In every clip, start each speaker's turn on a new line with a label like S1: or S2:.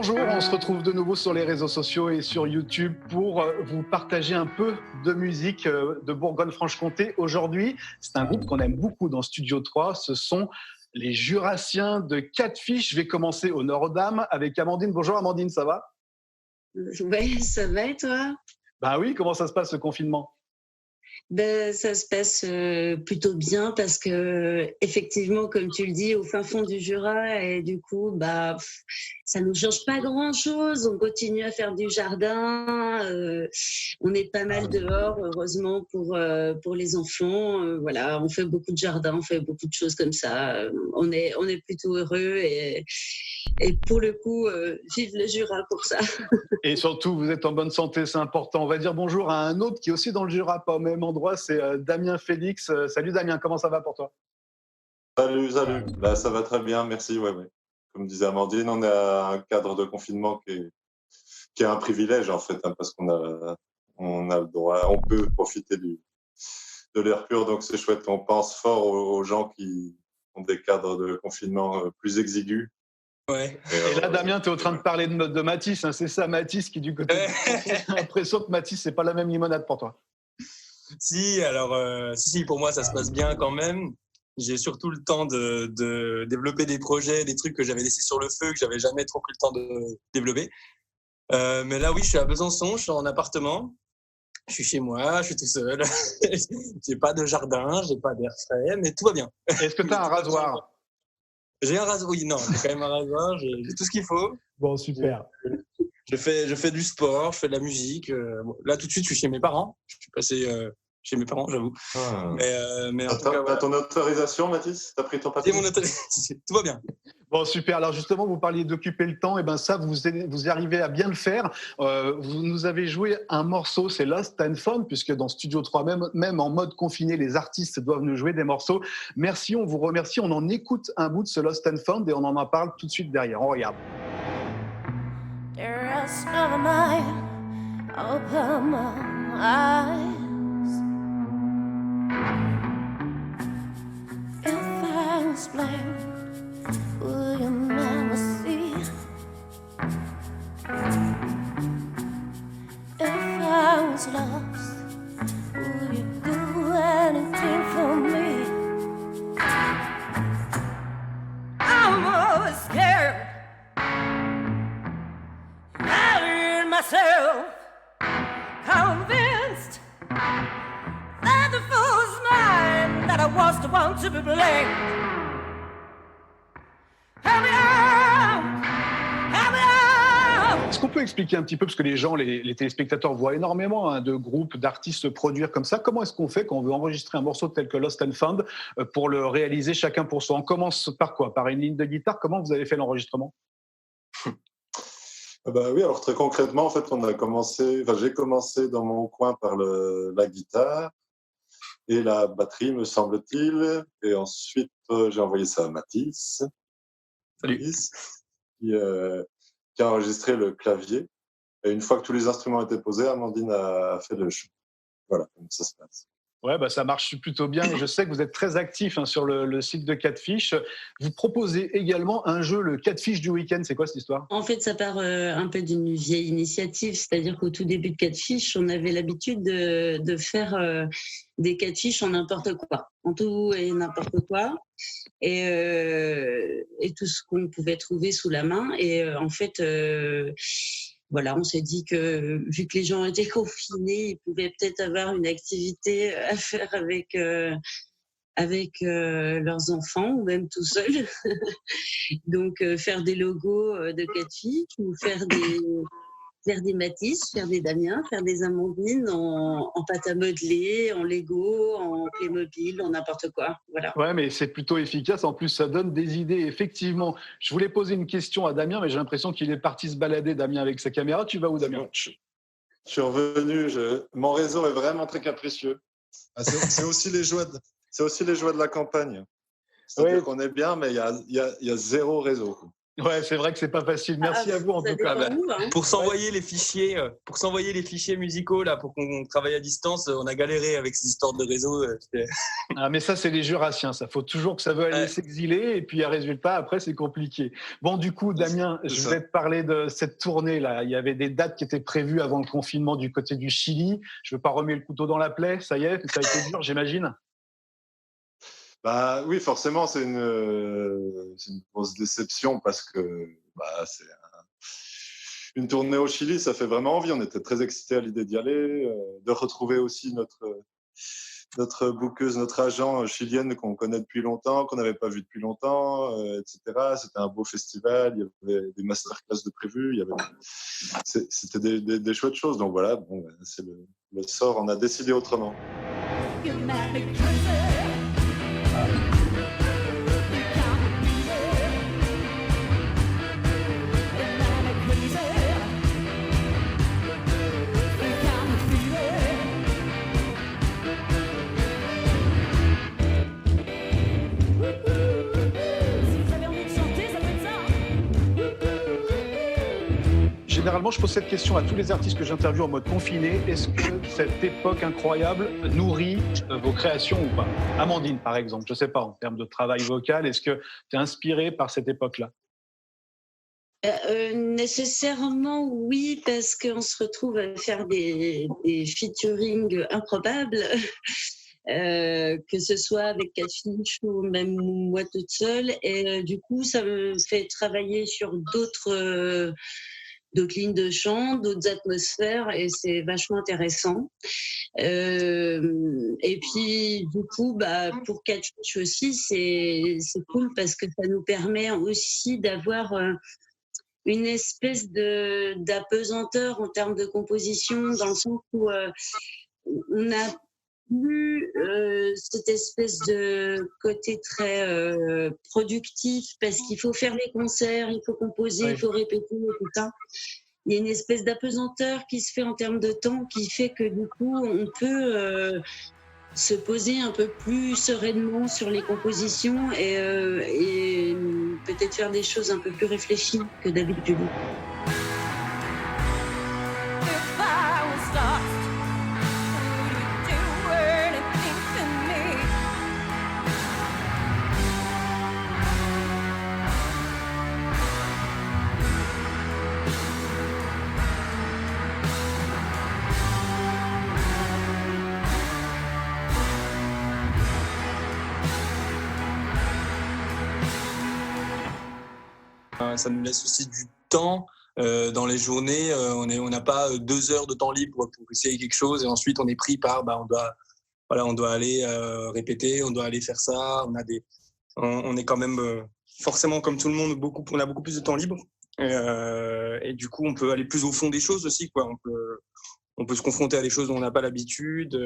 S1: Bonjour, on se retrouve de nouveau sur les réseaux sociaux et sur YouTube pour vous partager un peu de musique de Bourgogne-Franche-Comté. Aujourd'hui, c'est un groupe qu'on aime beaucoup dans Studio 3, ce sont les Jurassiens de Catfish. Je vais commencer au Nord-Dame avec Amandine. Bonjour Amandine, ça va?
S2: Oui, ça va et toi?
S1: Bah oui, comment ça se passe ce confinement?
S2: Ben, ça se passe plutôt bien parce que effectivement, comme tu le dis, au fin fond du Jura et du coup, ça nous change pas grand-chose. On continue à faire du jardin. On est pas mal dehors, heureusement pour les enfants. Voilà, on fait beaucoup de jardin, on fait beaucoup de choses comme ça. On est plutôt heureux et pour le coup, vive le Jura pour ça.
S1: Et surtout, vous êtes en bonne santé, c'est important. On va dire bonjour à un autre qui est aussi dans le Jura, pas au même endroit, c'est Damien Félix. Salut Damien, comment ça va pour toi?
S3: Salut, salut. Bah, ça va très bien, merci. Ouais, ouais. Comme disait Amandine, on a un cadre de confinement qui est un privilège en fait, hein, parce qu'on a le droit, on peut profiter de l'air pur, donc c'est chouette. On pense fort aux gens qui ont des cadres de confinement plus exigus.
S4: Ouais.
S1: Et là, Damien, tu es en train de parler de Mathis, hein, c'est ça, Mathis qui du côté. J'ai l'impression que Mathis, c'est pas la même limonade pour toi.
S4: Si, alors, si, pour moi, ça se passe bien quand même. J'ai surtout le temps de développer des projets, des trucs que j'avais laissés sur le feu, que j'avais jamais trop pris le temps de développer. Mais là, oui, je suis à Besançon, je suis en appartement. Je suis chez moi, je suis tout seul. J'ai pas de jardin, j'ai pas d'air frais, mais tout va bien.
S1: Est-ce que tu as un rasoir?
S4: J'ai un rasoir, oui, non, j'ai quand même un rasoir, j'ai tout ce qu'il faut.
S1: Bon, super.
S4: Je fais du sport, je fais de la musique. Bon, là, tout de suite, je suis chez mes parents. Je suis passé chez mes parents, j'avoue.
S3: Ah.
S4: Mais en tout cas,
S3: T'as
S4: voilà.
S3: ton autorisation, Mathis? T'as pris ton
S4: C'est
S3: papier?
S4: mon tout va bien.
S1: Bon, super. Alors justement, vous parliez d'occuper le temps. Et ben ça, vous y arrivez à bien le faire. Vous nous avez joué un morceau, c'est Lost and Found, puisque dans Studio 3, même en mode confiné, les artistes doivent nous jouer des morceaux. Merci, on vous remercie. On en écoute un bout de ce Lost and Found et on en parle tout de suite derrière. On regarde.
S5: The rest of mine, open my eyes. If I was blind, would you never see? If I was lost, would you do anything for me? I'm always scared. Myself convinced that the fool's mine, that I was the one to be blamed. Help me out, help me out.
S1: Est-ce qu'on peut expliquer un petit peu, parce que les gens, les téléspectateurs voient énormément de groupes, d'artistes se produire comme ça. Comment est-ce qu'on fait quand on veut enregistrer un morceau tel que Lost and Found pour le réaliser chacun pour soi? On commence par quoi? Par une ligne de guitare? Comment vous avez fait l'enregistrement?
S3: Bah oui, alors très concrètement, en fait, j'ai commencé dans mon coin par la guitare et la batterie, me semble-t-il. Et ensuite, j'ai envoyé ça à Mathis.
S4: Salut.
S3: Mathis, qui a enregistré le clavier. Et une fois que tous les instruments étaient posés, Amandine a fait le chant. Voilà, comme ça se passe.
S1: Ouais, ça marche plutôt bien. Et je sais que vous êtes très actif sur le site de Catfish. Vous proposez également un jeu, le Catfish du week-end. C'est quoi cette histoire?
S2: En fait, ça part un peu d'une vieille initiative, c'est-à-dire qu'au tout début de Catfish, on avait l'habitude de faire des catfish en n'importe quoi, en tout et n'importe quoi, et tout ce qu'on pouvait trouver sous la main. Et en fait, voilà, on s'est dit que vu que les gens étaient confinés, ils pouvaient peut-être avoir une activité à faire avec leurs enfants ou même tout seuls. Donc, faire des logos de Catfish ou faire des Matisse, faire des Damien, faire des Amandine en pâte à modeler, en Lego, en Playmobil, en n'importe quoi. Voilà.
S1: Ouais, mais c'est plutôt efficace. En plus, ça donne des idées. Effectivement, je voulais poser une question à Damien, mais j'ai l'impression qu'il est parti se balader, Damien, avec sa caméra. Tu vas où, Damien?
S3: Je suis revenu. Mon réseau est vraiment très capricieux. Ah, c'est aussi les joies de la campagne. C'est-à-dire qu'on est bien, mais il y a zéro réseau.
S1: Ouais, c'est vrai que c'est pas facile. Merci à vous en
S2: Ça
S1: tout cas.
S2: dépend où, hein.
S4: Pour s'envoyer les fichiers musicaux là, pour qu'on travaille à distance, on a galéré avec ces histoires de réseau.
S1: Ah, mais ça, c'est les Jurassiens. Ça faut toujours que ça veut aller
S4: Ouais.
S1: s'exiler et puis, résultat, après, c'est compliqué. Bon, du coup, Damien,
S3: C'est
S1: je
S3: ça.
S1: voulais te parler de cette tournée-là. Il y avait des dates qui étaient prévues avant le confinement du côté du Chili. Je veux pas remettre le couteau dans la plaie. Ça y est, ça a été dur, j'imagine.
S3: Bah oui, forcément, c'est une grosse déception parce que c'est une tournée au Chili, ça fait vraiment envie. On était très excités à l'idée d'y aller, de retrouver aussi notre bookeuse, notre agent chilienne qu'on connaît depuis longtemps, qu'on n'avait pas vu depuis longtemps, etc. C'était un beau festival, il y avait des masterclass de prévus, c'était des chouettes choses. Donc voilà, bon, c'est le sort, on a décidé autrement.
S5: You made me crazy.
S1: Généralement, je pose cette question à tous les artistes que j'interviewe en mode confiné. Est-ce que cette époque incroyable nourrit vos créations ou pas? Amandine, par exemple, je ne sais pas, en termes de travail vocal, est-ce que tu es inspirée par cette époque-là?
S2: Nécessairement oui, parce qu'on se retrouve à faire des featuring improbables, que ce soit avec Catfish ou même moi toute seule. Et du coup, ça me fait travailler sur d'autres lignes de chant, d'autres atmosphères, et c'est vachement intéressant. Et puis, du coup, pour Catfish aussi, c'est cool parce que ça nous permet aussi d'avoir une espèce d'apesanteur en termes de composition, dans le sens où on n'a plus cette espèce de côté très productif, parce qu'il faut faire les concerts, il faut composer,
S1: Oui.
S2: il faut répéter, tout ça. Il y a une espèce d'apesanteur qui se fait en termes de temps, qui fait que du coup, on peut se poser un peu plus sereinement sur les compositions et peut-être faire des choses un peu plus réfléchies que d'habitude.
S5: If I was lost, would you do anything to me?
S4: Ça nous laisse aussi du temps dans les journées. On n'a pas 2 heures de temps libre pour essayer quelque chose et ensuite on est pris par on doit aller répéter, on doit aller faire ça. On est quand même forcément comme tout le monde on a beaucoup plus de temps libre et du coup on peut aller plus au fond des choses aussi, quoi. On peut se confronter à des choses dont on n'a pas l'habitude.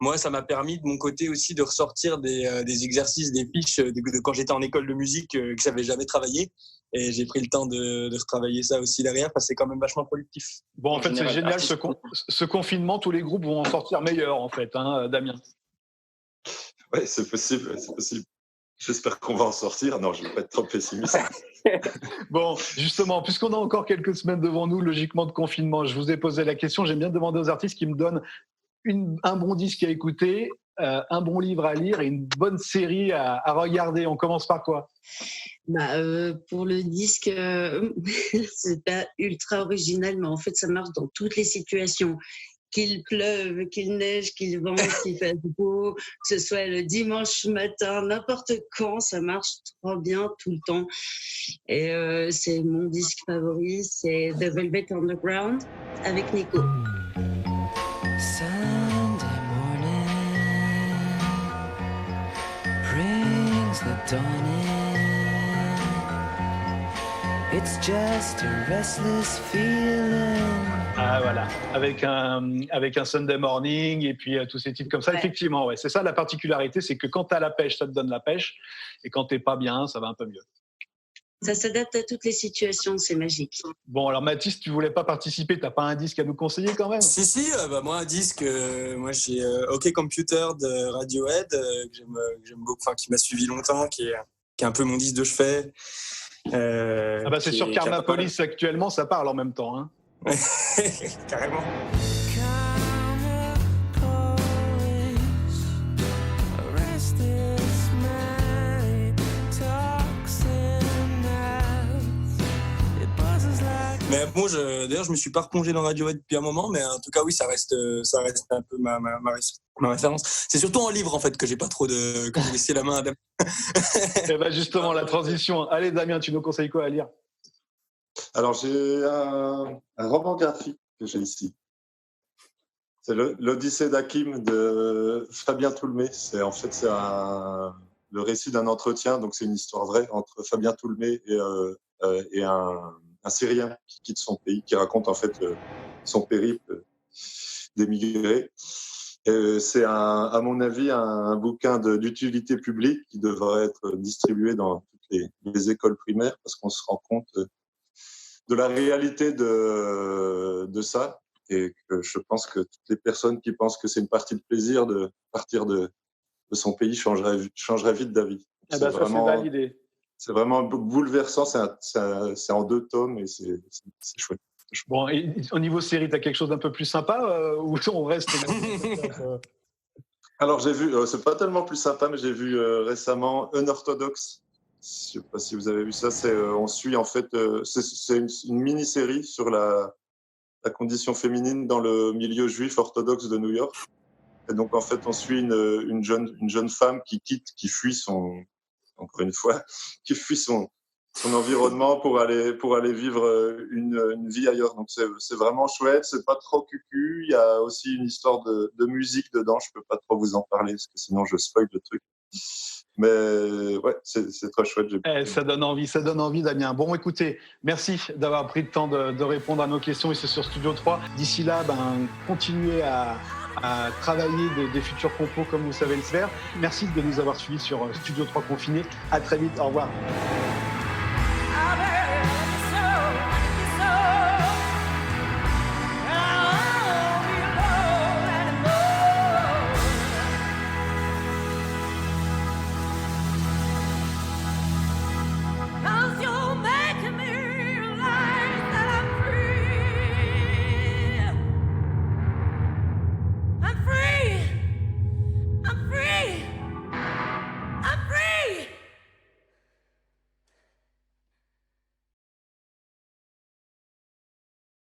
S4: Moi, ça m'a permis de mon côté aussi de ressortir des exercices, des pitchs de quand j'étais en école de musique que j'avais jamais travaillé. Et j'ai pris le temps de retravailler ça aussi derrière parce que c'est quand même vachement productif.
S1: Bon, en fait, c'est génial, ce confinement, tous les groupes vont en sortir meilleurs, en fait, hein, Damien.
S3: Oui, c'est possible, c'est possible. J'espère qu'on va en sortir. Non, je ne vais pas être trop pessimiste.
S1: Bon, justement, puisqu'on a encore quelques semaines devant nous, logiquement, de confinement, je vous ai posé la question, j'aime bien demander aux artistes qui me donnent un bon disque à écouter, un bon livre à lire et une bonne série à regarder. On commence par quoi?
S2: Pour le disque, c'est pas ultra original, mais en fait, ça marche dans toutes les situations. Qu'il pleuve, qu'il neige, qu'il vente, qu'il fasse beau, que ce soit le dimanche matin, n'importe quand, ça marche trop bien tout le temps. Et c'est mon disque favori, c'est The Velvet Underground avec Nico.
S6: Sunday morning brings the dawn in. It's just a restless feeling.
S1: Ah voilà, avec un Sunday Morning et puis tous ces titres comme ça. Ouais. Effectivement, ouais, c'est ça la particularité, c'est que quand tu as la pêche, ça te donne la pêche, et quand t'es pas bien, ça va un peu mieux.
S2: Ça s'adapte à toutes les situations, c'est magique.
S1: Bon, alors Mathis, tu voulais pas participer, t'as pas un disque à nous conseiller quand même?
S4: Si, moi un disque, moi j'ai OK Computer de Radiohead, que j'aime beaucoup, qui m'a suivi longtemps, qui est un peu mon disque de chevet.
S1: C'est sur Karmapolis actuellement, ça parle en même temps. Hein.
S4: Carrément. Mais bon, d'ailleurs, je me suis pas replongé dans Radiohead depuis un moment, mais en tout cas, oui, ça reste un peu ma référence. C'est surtout en livre, en fait, que j'ai pas trop que j'ai laissé la main à Damien.
S1: Et ben justement, la transition. Allez, Damien, tu nous conseilles quoi à lire?
S3: Alors, j'ai un roman graphique que j'ai ici. C'est l'Odyssée d'Hakim de Fabien Toulmé. C'est le récit d'un entretien, donc c'est une histoire vraie entre Fabien Toulmé et un Syrien qui quitte son pays, qui raconte en fait son périple d'émigré. C'est à mon avis un bouquin d'utilité publique qui devrait être distribué dans toutes les écoles primaires parce qu'on se rend compte de la réalité de ça, et que je pense que toutes les personnes qui pensent que c'est une partie de plaisir de partir de son pays changeraient vite d'avis.
S1: Eh ben, ça, c'est validé.
S3: C'est vraiment bouleversant, c'est en 2 tomes et c'est chouette.
S1: Bon, et au niveau série, tu as quelque chose d'un peu plus sympa ou on reste
S3: Alors j'ai vu, c'est pas tellement plus sympa, mais j'ai vu récemment Unorthodox. Je sais pas si vous avez vu ça. On suit en fait, c'est une mini-série sur la condition féminine dans le milieu juif orthodoxe de New York. Et donc en fait, on suit une jeune femme qui fuit encore une fois, qui fuit son environnement pour aller vivre une vie ailleurs. Donc c'est vraiment chouette, c'est pas trop cucu. Il y a aussi une histoire de musique dedans. Je peux pas trop vous en parler parce que sinon je spoil le truc. Mais ouais, c'est très chouette.
S1: Ça donne envie, Damien. Bon, écoutez, merci d'avoir pris le temps de répondre à nos questions ici sur Studio 3. D'ici là, continuez à travailler des futurs compos comme vous savez le faire. Merci de nous avoir suivis sur Studio 3 Confiné. À très vite, au revoir.